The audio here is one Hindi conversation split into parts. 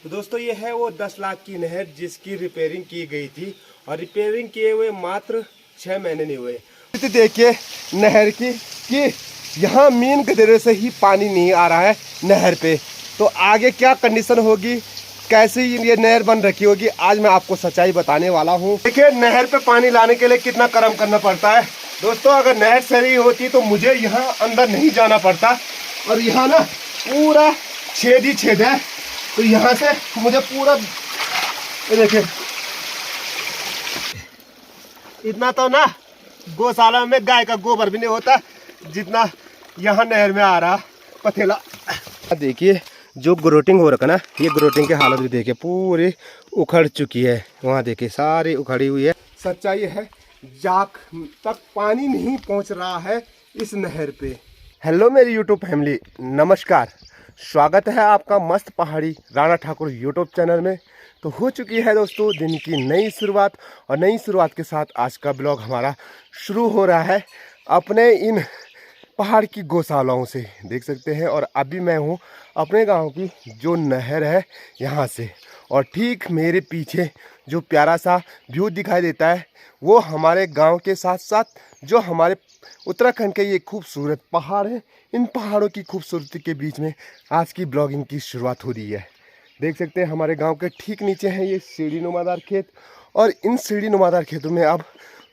तो दोस्तों ये है वो 10 लाख की नहर जिसकी रिपेयरिंग की गई थी और रिपेयरिंग किए हुए मात्र 6 महीने नहीं हुए। देखिए नहर की कि यहाँ मीन गदेरे से ही पानी नहीं आ रहा है नहर पे, तो आगे क्या कंडीशन होगी, कैसे ये नहर बन रखी होगी, आज मैं आपको सच्चाई बताने वाला हूँ। देखिए नहर पे पानी लाने के लिए कितना कर्म करना पड़ता है दोस्तों। अगर नहर सही होती तो मुझे यहाँ अंदर नहीं जाना पड़ता, और यहाँ ना पूरा छेद ही छेद है, तो यहाँ से मुझे पूरा देखिए इतना तो ना गौशाला में गाय का गोबर भी नहीं होता जितना यहाँ नहर में आ रहा पथेला। देखिए जो ग्रोटिंग हो रखा ना, ये ग्रोटिंग की हालत भी देखिए पूरी उखड़ चुकी है। वहाँ देखिए सारी उखड़ी हुई है। सच्चाई है जाक तक पानी नहीं पहुँच रहा है इस नहर पे। हेलो मेरी यूट्यूब फैमिली, नमस्कार, स्वागत है आपका मस्त पहाड़ी राणा ठाकुर यूट्यूब चैनल में। तो हो चुकी है दोस्तों दिन की नई शुरुआत, और नई शुरुआत के साथ आज का ब्लॉग हमारा शुरू हो रहा है अपने इन पहाड़ की गौशालाओं से, देख सकते हैं। और अभी मैं हूँ अपने गांव की जो नहर है यहाँ से, और ठीक मेरे पीछे जो प्यारा सा व्यू दिखाई देता है वो हमारे गांव के साथ साथ जो हमारे उत्तराखंड के ये खूबसूरत पहाड़ है। इन पहाड़ों की खूबसूरती के बीच में आज की ब्लॉगिंग की शुरुआत हो रही है। देख सकते हैं हमारे गांव के ठीक नीचे हैं ये सीढ़ी नुमादार खेत, और इन सीढ़ी नुमादार खेतों में अब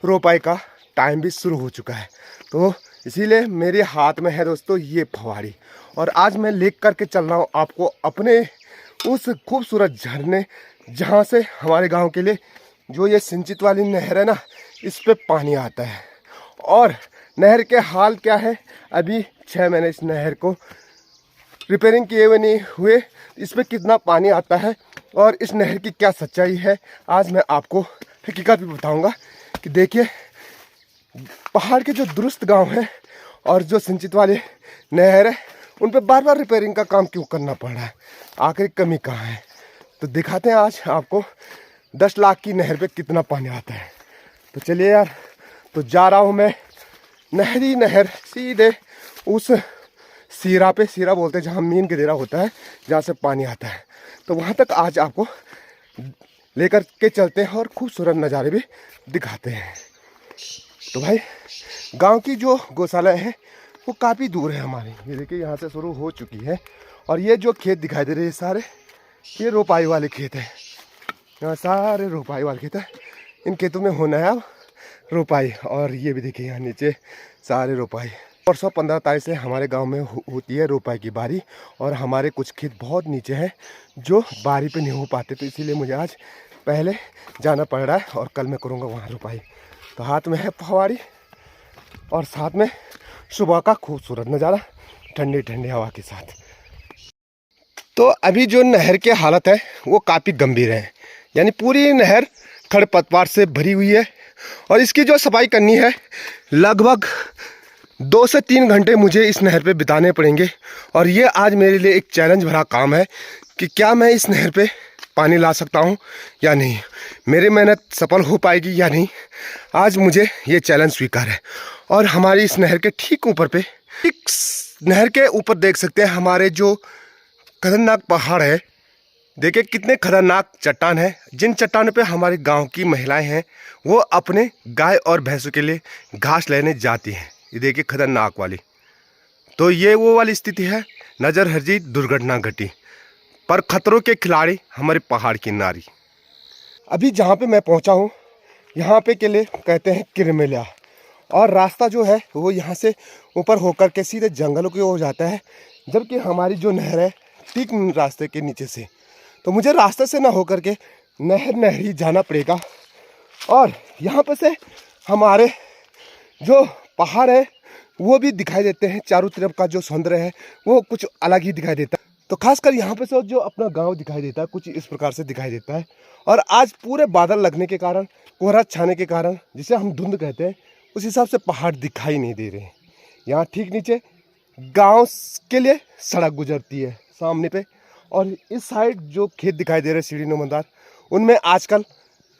रोपाई का टाइम भी शुरू हो चुका है। तो इसीलिए मेरे हाथ में है दोस्तों ये फवारी, और आज मैं लेक करके चल रहा हूँ आपको अपने उस खूबसूरत झरने जहाँ से हमारे गाँव के लिए जो ये सिंचित वाली नहर है ना, इस पर पानी आता है। और नहर के हाल क्या है, अभी 6 महीने इस नहर को रिपेयरिंग किए हुए नहीं हुए, इस पर कितना पानी आता है और इस नहर की क्या सच्चाई है, आज मैं आपको हकीकत भी बताऊंगा। कि देखिए पहाड़ के जो दुरुस्त गांव हैं और जो सिंचित वाले नहर है उन पर बार बार रिपेयरिंग का काम क्यों करना पड़ रहा है, आखिर कमी कहाँ है। तो दिखाते हैं आज आपको 10 लाख की नहर पे कितना पानी आता है। तो चलिए यार, तो जा रहा हूँ मैं नहरी नहर सीधे उस सीरा पे, सीरा बोलते हैं जहाँ मीन गदेरा होता है, जहाँ से पानी आता है। तो वहाँ तक आज आपको लेकर के चलते हैं और खूबसूरत नज़ारे भी दिखाते हैं। तो भाई गांव की जो गौशाला है वो काफ़ी दूर है हमारी, ये देखिए यहाँ से शुरू हो चुकी है। और ये जो खेत दिखाई दे रहे हैं सारे, ये रोपाई वाले खेत हैं, यहाँ सारे रोपाई वाले खेत हैं। इन खेतों में होना है अब रोपाई, और ये भी देखिए यहाँ नीचे सारे रोपाई। परसों 15 तारीख से हमारे गांव में होती है रोपाई की बारी, और हमारे कुछ खेत बहुत नीचे हैं जो बारी पे नहीं हो पाते, तो इसीलिए मुझे आज पहले जाना पड़ रहा है और कल मैं करूँगा वहाँ रोपाई। तो हाथ में है फवारी और साथ में सुबह का खूबसूरत नज़ारा ठंडी ठंडी हवा के साथ। तो अभी जो नहर की हालत है वो काफ़ी गंभीर है, यानी पूरी नहर खरपतवार से भरी हुई है, और इसकी जो सफाई करनी है लगभग 2 से 3 घंटे मुझे इस नहर पे बिताने पड़ेंगे। और ये आज मेरे लिए एक चैलेंज भरा काम है कि क्या मैं इस नहर पे पानी ला सकता हूँ या नहीं, मेरी मेहनत सफल हो पाएगी या नहीं, आज मुझे ये चैलेंज स्वीकार है। और हमारी इस नहर के ठीक ऊपर पे, ठीक नहर के ऊपर देख सकते हैं हमारे जो खतरनाक पहाड़ है, देखिए कितने खतरनाक चट्टान है। जिन चट्टानों पे हमारे गांव की महिलाएं हैं वो अपने गाय और भैंसों के लिए घास लेने जाती हैं, ये देखिए खतरनाक वाली। तो ये वो वाली स्थिति है, नज़र हर्जी दुर्घटना घटी पर खतरों के खिलाड़ी हमारे पहाड़ की नारी। अभी जहाँ पे मैं पहुँचा हूँ यहाँ पे के लिए कहते हैं किरमिलिया, और रास्ता जो है वो यहाँ से ऊपर होकर के सीधे जंगलों की ओर जाता है, जबकि हमारी जो नहर है ठीक रास्ते के नीचे से। तो मुझे रास्ते से ना होकर के नहर ही जाना पड़ेगा। और यहाँ पर से हमारे जो पहाड़ है वो भी दिखाई देते हैं, चारों तरफ का जो सौंदर्य है वो कुछ अलग ही दिखाई देता है। तो खासकर यहाँ पे से जो अपना गांव दिखाई देता है कुछ इस प्रकार से दिखाई देता है। और आज पूरे बादल लगने के कारण, कोहरा छाने के कारण, जिसे हम धुंध कहते हैं, उस हिसाब से पहाड़ दिखाई नहीं दे रहे हैं। यहाँ ठीक नीचे गाँव के लिए सड़क गुजरती है सामने पे, और इस साइड जो खेत दिखाई दे रहे हैं सीढ़ी नुमादार, उनमें आजकल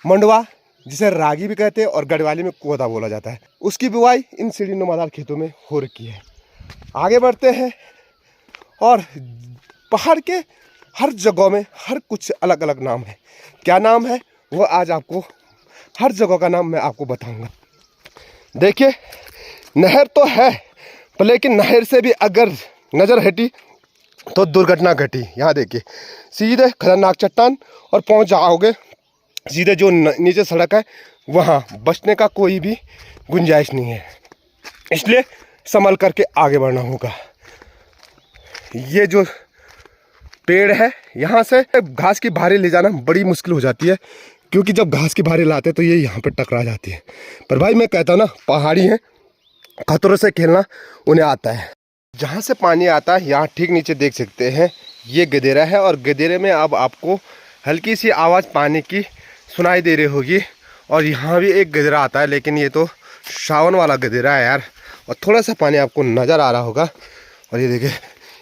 मंडवा, जिसे रागी भी कहते हैं, और गढ़वाली में कोदा बोला जाता है, उसकी बुआई इन सीढ़ी नुमादार खेतों में हो रखी है। आगे बढ़ते हैं और पहाड़ के हर जगह में हर कुछ अलग अलग नाम है। क्या नाम है वो आज आपको, हर जगह का नाम मैं आपको बताऊंगा। देखिए नहर तो है, पर लेकिन नहर से भी अगर नज़र हटी तो दुर्घटना घटी। यहाँ देखिए सीधे खतरनाक चट्टान और पहुंच जाओगे सीधे जो नीचे सड़क है वहाँ, बचने का कोई भी गुंजाइश नहीं है। इसलिए संभल करके आगे बढ़ना होगा। ये जो पेड़ है यहाँ से घास की भारी ले जाना बड़ी मुश्किल हो जाती है, क्योंकि जब घास की भारी लाते हैं तो ये यहाँ पे टकरा जाती है। पर भाई मैं कहता हूँ ना, पहाड़ी हैं, खतरों से खेलना उन्हें आता है। जहाँ से पानी आता है यहाँ ठीक नीचे देख सकते हैं ये गदेरा है, और गदेरे में अब आपको हल्की सी आवाज़ पानी की सुनाई दे रही होगी। और यहाँ भी एक गदेरा आता है, लेकिन ये तो सावन वाला गदेरा है यार, और थोड़ा सा पानी आपको नज़र आ रहा होगा। और ये देखिए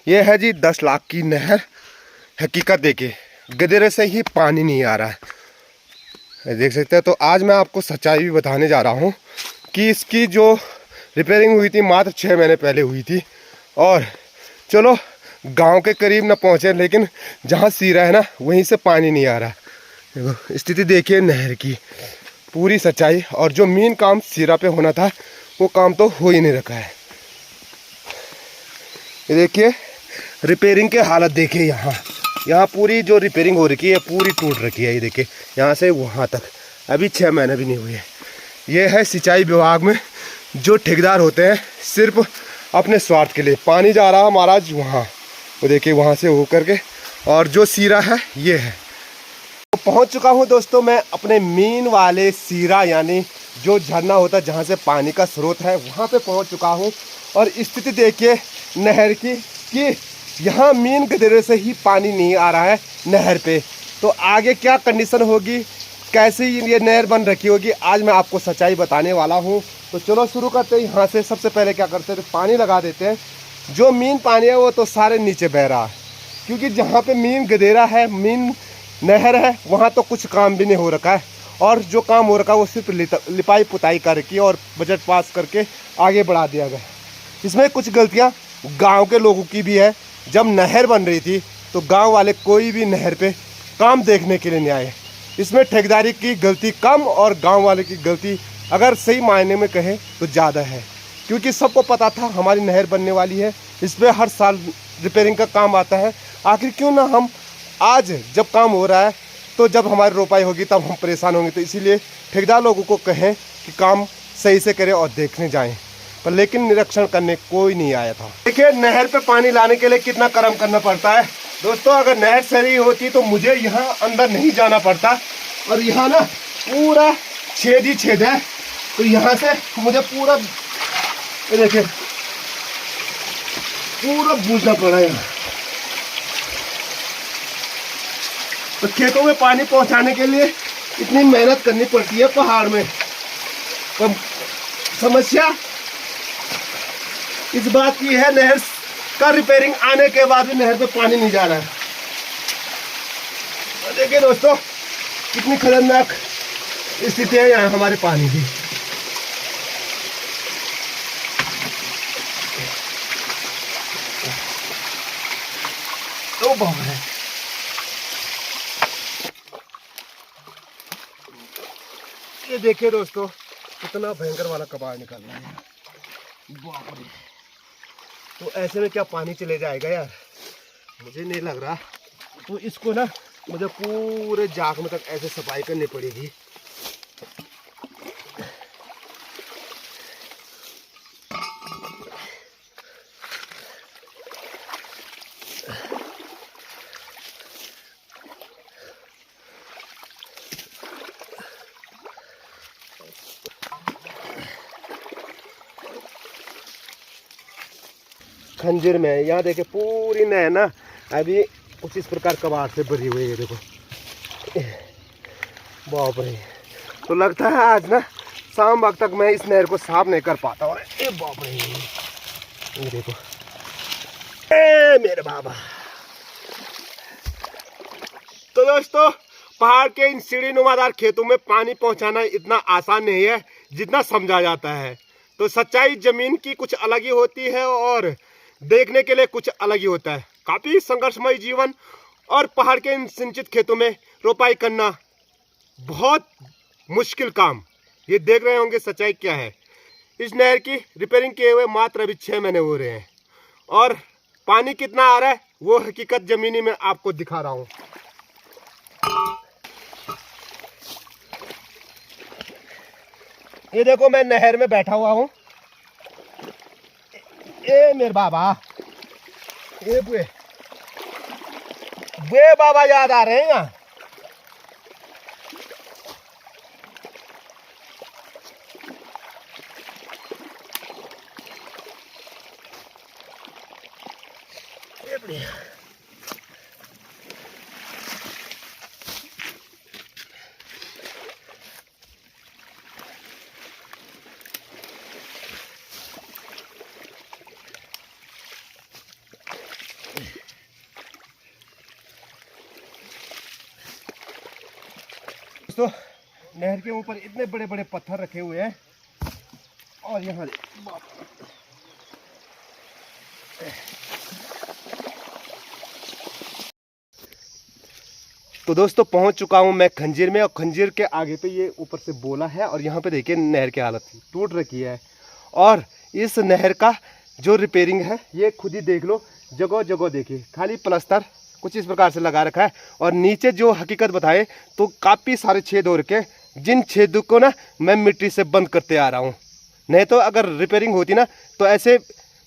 ये है जी 10 लाख की नहर। हकीकत देखिए गदेरे से ही पानी नहीं आ रहा है, देख सकते हैं। तो आज मैं आपको सच्चाई भी बताने जा रहा हूँ कि इसकी जो रिपेयरिंग हुई थी मात्र 6 महीने पहले हुई थी। और चलो गांव के करीब ना पहुँचे, लेकिन जहाँ सीरा है ना वहीं से पानी नहीं आ रहा। देखो स्थिति देखिए नहर की, पूरी सच्चाई। और जो मेन काम सीरा पे होना था वो काम तो हो ही नहीं रखा है। ये देखिए रिपेयरिंग के हालत देखिए, यहाँ पूरी जो रिपेयरिंग हो रखी है पूरी टूट रखी है। ये देखिए यहाँ से वहाँ तक अभी 6 महीने भी नहीं हुए हैं। ये है सिंचाई विभाग में जो ठेकेदार होते हैं सिर्फ अपने स्वार्थ के लिए। पानी जा रहा है महाराज वहाँ, वो देखिए वहाँ से होकर के, और जो सीरा है ये है। तो पहुँच चुका हूँ दोस्तों मैं अपने मेन वाले सीरा, यानी जो झरना होता है जहाँ से पानी का स्रोत है, वहाँ पे पहुँच चुका हूँ। और स्थिति देखिए नहर की कि यहाँ मेन गदेरे से ही पानी नहीं आ रहा है नहर पे। तो आगे क्या कंडीशन होगी, कैसे ये नहर बन रखी होगी, आज मैं आपको सच्चाई बताने वाला हूँ। तो चलो शुरू करते हैं। यहाँ से सबसे पहले क्या करते हैं, तो पानी लगा देते हैं। जो मेन पानी है वो तो सारे नीचे बह रहा है, क्योंकि जहाँ पे मेन गदेरा है, मेन नहर है, वहाँ तो कुछ काम भी नहीं हो रखा है। और जो काम हो रखा है वो सिर्फ लिपाई पुताई करके और बजट पास करके आगे बढ़ा दिया गया। इसमें कुछ गलतियाँ गाँव के लोगों की भी है। जब नहर बन रही थी तो गांव वाले कोई भी नहर पे काम देखने के लिए नहीं आए। इसमें ठेकेदारी की गलती कम और गांव वाले की गलती अगर सही मायने में कहें तो ज़्यादा है, क्योंकि सबको पता था हमारी नहर बनने वाली है, इस पर हर साल रिपेयरिंग का काम आता है। आखिर क्यों ना हम आज जब काम हो रहा है तो जब हमारी रोपाई होगी तब हम परेशान होंगे। तो इसीलिए ठेकेदार लोगों को कहें कि काम सही से करें और देखने जाएँ, पर लेकिन निरीक्षण करने कोई नहीं आया था। देखिए नहर पे पानी लाने के लिए कितना कर्म करना पड़ता है दोस्तों। अगर नहर सही होती तो मुझे यहाँ अंदर नहीं जाना पड़ता, और यहाँ ना पूरा छेद ही छेद है। तो यहाँ से मुझे पूरा देखिए पूरा बूझना पड़ा है। तो खेतों में पानी पहुँचाने के लिए इतनी मेहनत करनी पड़ती है पहाड़ में। तो समस्या इस बात की है, नहर का रिपेयरिंग आने के बाद भी नहर पे पानी नहीं जा रहा है। देखिए दोस्तों कितनी खतरनाक स्थिति है यहाँ हमारे पानी की। तो बहुत है। ये देखिए दोस्तों कितना भयंकर वाला कबाड़ निकल रहा है, बाप रे। तो ऐसे में क्या पानी चले जाएगा यार, मुझे नहीं लग रहा। तो इसको ना मुझे पूरे जाग में तक ऐसे सफाई करनी पड़ेगी। खंजर में यहाँ देखे पूरी नहर ना अभी कुछ इस प्रकार कबाड़ से भरी हुई है। देखो बाप रे। तो लगता है आज ना शाम वक्त तक मैं इस नहर को साफ नहीं कर पाता। और ए बाप रे, ये देखो ए मेरे बाबा। तो दोस्तों पहाड़ के इन सीढ़ी नुमादार खेतों में पानी पहुंचाना इतना आसान नहीं है जितना समझा जाता है। तो सच्चाई जमीन की कुछ अलग ही होती है और देखने के लिए कुछ अलग ही होता है। काफ़ी संघर्षमय जीवन और पहाड़ के इन सिंचित खेतों में रोपाई करना बहुत मुश्किल काम। ये देख रहे होंगे सच्चाई क्या है। इस नहर की रिपेयरिंग किए हुए मात्र अभी 6 महीने हो रहे हैं और पानी कितना आ रहा है वो हकीकत जमीनी में आपको दिखा रहा हूँ। ये देखो मैं नहर में बैठा हुआ हूँ। ए मेरे बाबा, ये वे बाबा याद आ रहे हैं यहाँ। दोस्तों नहर के ऊपर इतने बड़े बड़े पत्थर रखे हुए हैं और यहाँ तो दोस्तों पहुंच चुका हूं मैं खंजीर में और खंजीर के आगे पे ये ऊपर से बोला है और यहाँ पे देखिए नहर की हालत टूट रखी है। और इस नहर का जो रिपेयरिंग है ये खुद ही देख लो, जगह जगह देखिए खाली प्लास्टर कुछ इस प्रकार से लगा रखा है और नीचे जो हकीकत बताए तो काफ़ी सारे छेद हो रखे, जिन छेदों को ना मैं मिट्टी से बंद करते आ रहा हूँ। नहीं तो अगर रिपेयरिंग होती ना तो ऐसे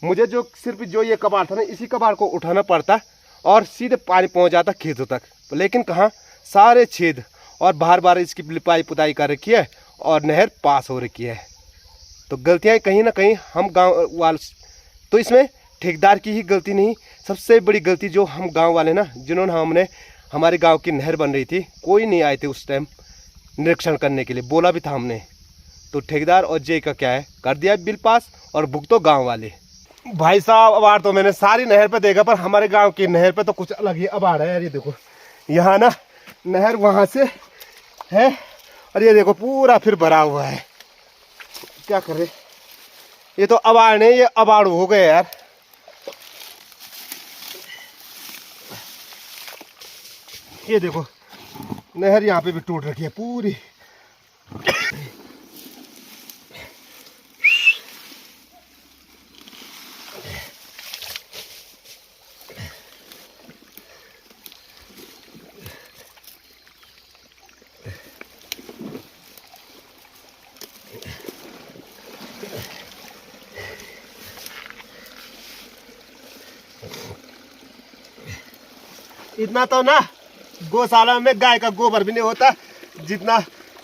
मुझे जो सिर्फ जो ये कबाड़ था ना इसी कबाड़ को उठाना पड़ता और सीधे पानी पहुँच जाता खेतों तक। लेकिन कहाँ सारे छेद और बार बार इसकी लिपाई पुताई कर रखी है और नहर पास हो रखी है। तो गलतियाँ कहीं ना कहीं हम गाँव वाले, तो इसमें ठेकेदार की ही गलती नहीं, सबसे बड़ी गलती जो हम गांव वाले ना, जिन्होंने हमने हमारे गांव की नहर बन रही थी कोई नहीं आए थे उस टाइम निरीक्षण करने के लिए, बोला भी था हमने। तो ठेकेदार और जे का क्या है, कर दिया बिल पास और भुगतो गांव वाले। भाई साहब अबाड़ तो मैंने सारी नहर पे देखा पर हमारे गांव की नहर पे तो कुछ अलग ही अबाड़ है यार। ये देखो यहाँ ना नहर वहाँ से है और ये देखो पूरा फिर भरा हुआ है। क्या कर रहे, ये तो अबाड़ नहीं, ये अबाड़ हो गए यार। ये देखो नहर यहाँ पे भी टूट रखी है पूरी। इतना तो ना गौशाला में गाय का गोबर भी नहीं होता जितना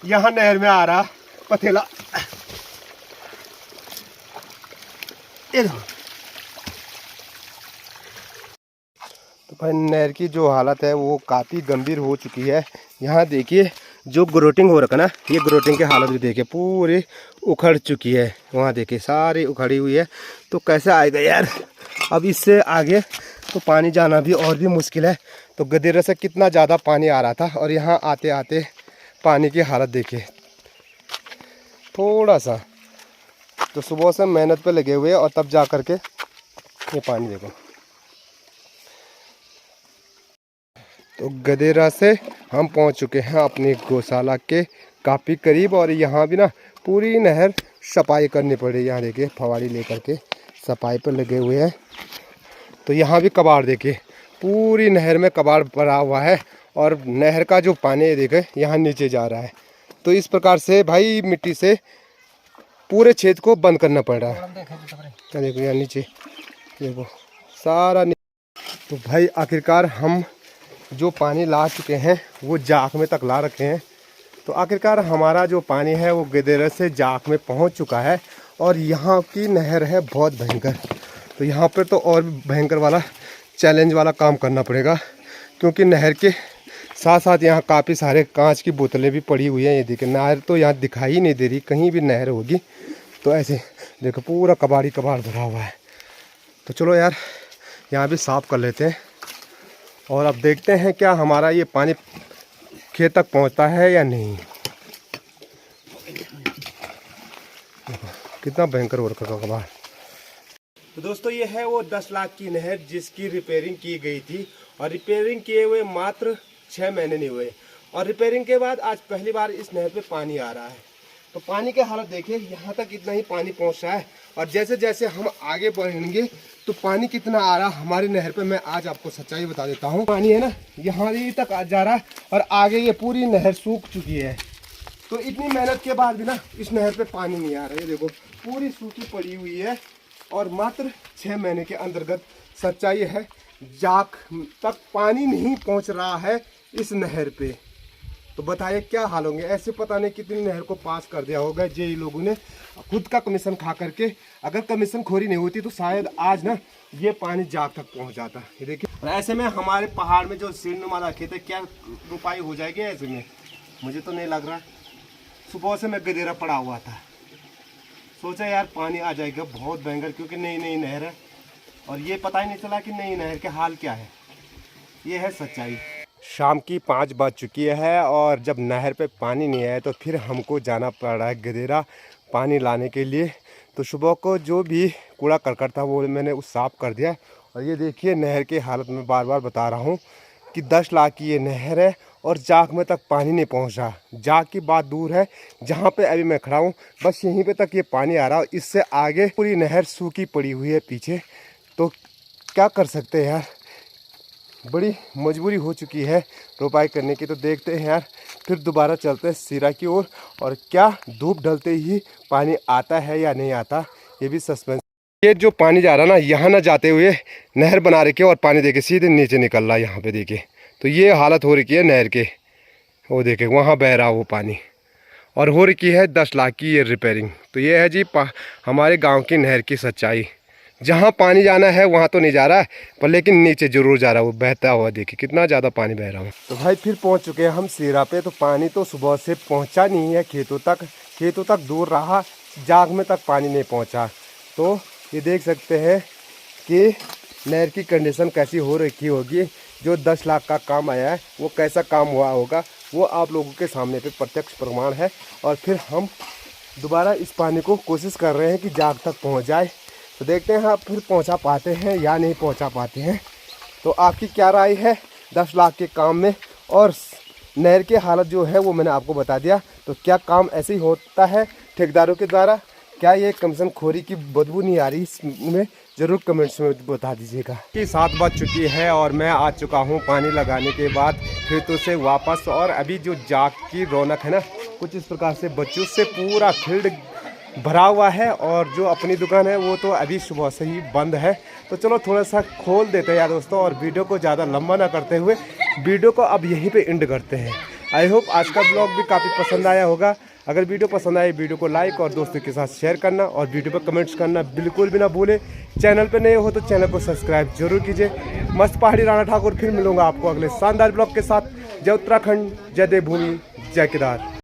यहाँ नहर में आ रहा पथेला। ये देखो तो भाई नहर की जो हालत है वो काफ़ी गंभीर हो चुकी है। यहाँ देखिए जो ग्रोटिंग हो रखा ना, ये ग्रोटिंग की हालत भी देखिए पूरी उखड़ चुकी है। वहाँ देखिए सारी उखड़ी हुई है। तो कैसे आएगा यार, अब इससे आगे तो पानी जाना भी और भी मुश्किल है। तो गदेरा से कितना ज़्यादा पानी आ रहा था और यहाँ आते आते पानी की हालत देखिए थोड़ा सा। तो सुबह से मेहनत पे लगे हुए और तब जा कर के ये पानी देखो। तो गदेरा से हम पहुँच चुके हैं अपनी गौशाला के काफ़ी करीब और यहाँ भी ना पूरी नहर सफाई करनी पड़ी। यहाँ देखिए फवारी लेकर के सफाई पर लगे हुए हैं। तो यहाँ भी कबाड़ देखिए पूरी नहर में कबाड़ भरा हुआ है और नहर का जो पानी है देखे यहाँ नीचे जा रहा है। तो इस प्रकार से भाई मिट्टी से पूरे छेद को बंद करना पड़ रहा है। क्या देखो यहाँ नीचे देखो सारा तो भाई आखिरकार हम जो पानी ला चुके हैं वो जाख में तक ला रखे हैं। तो आखिरकार हमारा जो पानी है वो गदेरा से जाख में पहुंच चुका है और यहाँ की नहर है बहुत भयंकर। तो यहाँ पर तो और भी भयंकर वाला चैलेंज वाला काम करना पड़ेगा क्योंकि नहर के साथ साथ यहाँ काफ़ी सारे कांच की बोतलें भी पड़ी हुई हैं। ये देखिए नहर तो यहाँ दिखाई नहीं दे रही, कहीं भी नहर होगी। तो ऐसे देखो पूरा कबाड़ी कबाड़ भरा हुआ है। तो चलो यार यहाँ भी साफ़ कर लेते हैं और अब देखते हैं क्या हमारा ये पानी खेत तक पहुँचता है या नहीं। कितना भयंकर हो रखा कबाड़। तो दोस्तों ये है वो 10 लाख की नहर जिसकी रिपेयरिंग की गई थी और रिपेयरिंग किए हुए मात्र 6 महीने नहीं हुए। और रिपेयरिंग के बाद आज पहली बार इस नहर पे पानी आ रहा है। तो पानी की हालत देखिए, यहाँ तक इतना ही पानी पहुँच रहा है। और जैसे जैसे हम आगे बढ़ेंगे तो पानी कितना आ रहा है हमारी नहर पे, मैं आज आपको सच्चाई बता देता हूँ। पानी है ना यहाँ तक आ जा रहा है और आगे ये पूरी नहर सूख चुकी है। तो इतनी मेहनत के बाद भी ना इस नहर पे पानी नहीं आ रहा है। देखो पूरी सूखी पड़ी हुई है और मात्र 6 महीने के अंतर्गत सच्चाई है, जाक तक पानी नहीं पहुंच रहा है इस नहर पे। तो बताइए क्या हाल होंगे। ऐसे पता नहीं कितनी नहर को पास कर दिया होगा जे लोगों ने खुद का कमीशन खा करके। अगर कमीशन खोरी नहीं होती तो शायद आज ना ये पानी जाग तक पहुंच जाता। ये देखिए, और ऐसे में हमारे पहाड़ में जो सीढ़ीनुमा खेत है, क्या रुपाई हो जाएगी ऐसे में, मुझे तो नहीं लग रहा। सुबह से मैं गदेरा पड़ा हुआ था, सोचा यार पानी आ जाएगा बहुत भयंकर, क्योंकि नई नई नहर है और ये पता ही नहीं चला कि नई नहर के हाल क्या है। ये है सच्चाई। शाम की 5 बज चुकी है और जब नहर पे पानी नहीं आया तो फिर हमको जाना पड़ रहा है गदेरा पानी लाने के लिए। तो सुबह को जो भी कूड़ा करकट था वो मैंने उस साफ़ कर दिया। और ये देखिए नहर की हालत में बार बार बता रहा हूँ कि 10 लाख की ये नहर है और जाक में तक पानी नहीं पहुँचा। जाक की बात दूर है, जहाँ पे अभी मैं खड़ा हूँ बस यहीं पे तक ये पानी आ रहा है। इससे आगे पूरी नहर सूखी पड़ी हुई है पीछे। तो क्या कर सकते हैं यार, बड़ी मजबूरी हो चुकी है रोपाई करने की। तो देखते हैं यार, फिर दोबारा चलते हैं सिरा की ओर और क्या धूप ढलते ही पानी आता है या नहीं आता, ये भी सस्पेंस। ये जो पानी जा रहा है ना, यहाँ ना जाते हुए नहर बना रखी है और पानी देखिए सीधे नीचे निकल रहा है यहाँ पे देखिए। तो ये हालत हो रखी है नहर के, वो देखे वहाँ बह रहा वो पानी। और हो रखी है 10 लाख की ये रिपेयरिंग। तो ये है जी हमारे गाँव की नहर की सच्चाई। जहाँ पानी जाना है वहाँ तो नहीं जा रहा है, पर लेकिन नीचे जरूर जा रहा है वो बहता हुआ। देखिए कितना ज़्यादा पानी बह रहा है। तो भाई फिर पहुँच चुके हैं हम सिरा पे। तो पानी तो सुबह से पहुँचा नहीं है खेतों तक दूर रहा, जाग में तक पानी नहीं पहुँचा। तो ये देख सकते हैं कि नहर की कंडीशन कैसी हो रखी होगी। जो 10 लाख का काम आया है वो कैसा काम हुआ होगा वो आप लोगों के सामने पे प्रत्यक्ष प्रमाण है। और फिर हम दोबारा इस पानी को कोशिश कर रहे हैं कि जाग तक पहुँच जाए। तो देखते हैं आप फिर पहुंचा पाते हैं या नहीं पहुंचा पाते हैं। तो आपकी क्या राय है 10 लाख के काम में। और नहर की हालत जो है वो मैंने आपको बता दिया। तो क्या काम ऐसे ही होता है ठेकेदारों के द्वारा, क्या ये कमीशन खोरी की बदबू नहीं आ रही इसमें, ज़रूर कमेंट्स में बता दीजिएगा। कि 7 बज चुकी है और मैं आ चुका हूँ पानी लगाने के बाद खेतों से वापस। और अभी जो जाग की रौनक है ना, कुछ इस प्रकार से बच्चों से पूरा फील्ड भरा हुआ है। और जो अपनी दुकान है वो तो अभी सुबह से ही बंद है। तो चलो थोड़ा सा खोल देते हैं यार दोस्तों, और वीडियो को ज़्यादा लंबा ना करते हुए वीडियो को अब यहीं पे एंड करते हैं। आई होप आज का ब्लॉग भी काफ़ी पसंद आया होगा। अगर वीडियो पसंद आए वीडियो को लाइक और दोस्तों के साथ शेयर करना और वीडियो पर कमेंट्स करना बिल्कुल भी ना भूले। चैनल पर नए हो तो चैनल को सब्सक्राइब जरूर कीजिए। मस्त पहाड़ी राणा ठाकुर फिर मिलूंगा आपको अगले शानदार ब्लॉग के साथ। जय उत्तराखंड, जय देवभूमि, जय केदार।